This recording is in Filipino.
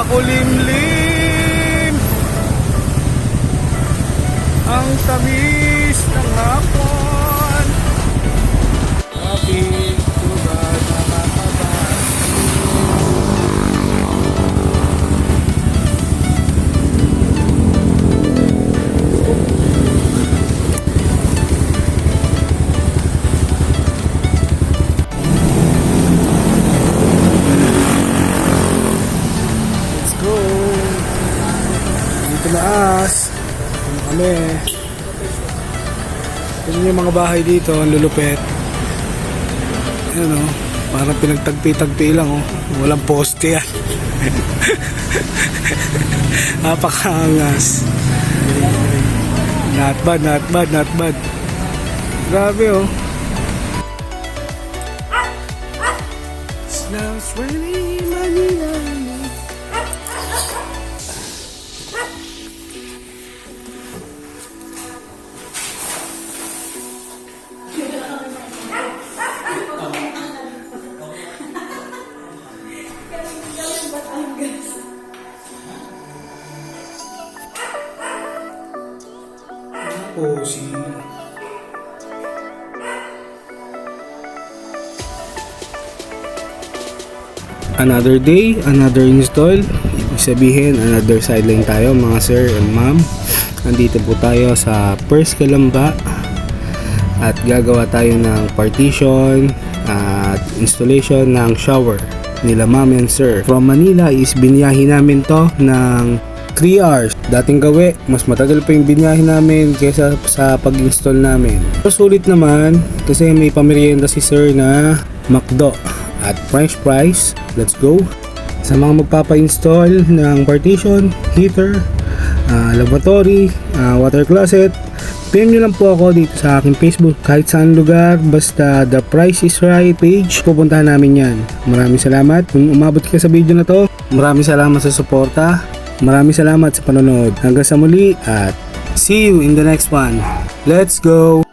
makulimlim ang tamis ng hapon. Kapit tulad nakakabas. Let's go. Dito maas. Ano kami? Tignan yung mga bahay dito, ang lulupet. Ayan o, parang pinagtagpi-tagpi lang o. Walang poste yan. Napakaangas. Not bad, not bad, not bad. Grabe o. Smells really Manila. Oh, si another day, another install. Ibig sabihin, another sideline tayo mga sir and ma'am. Nandito po tayo sa First Calamba at gagawa tayo ng partition at installation ng shower nila ma'am and sir. From Manila is biniyahin namin to ng 3 hours. Dating gawi, mas matagal pa yung binyahe namin kaysa sa pag-install namin. So, sulit naman kasi may pamerienda si sir na McDo at French fries. Let's go! Sa mga magpapa-install ng partition, heater, lavatory, water closet, PM nyo lang po ako dito sa aking Facebook. Kahit saan lugar, basta The Price is Right page, pupuntahan namin yan. Maraming salamat kung umabot ka sa video na to. Maraming salamat sa suporta. Maraming salamat sa panonood. Hanggang sa muli at see you in the next one. Let's go!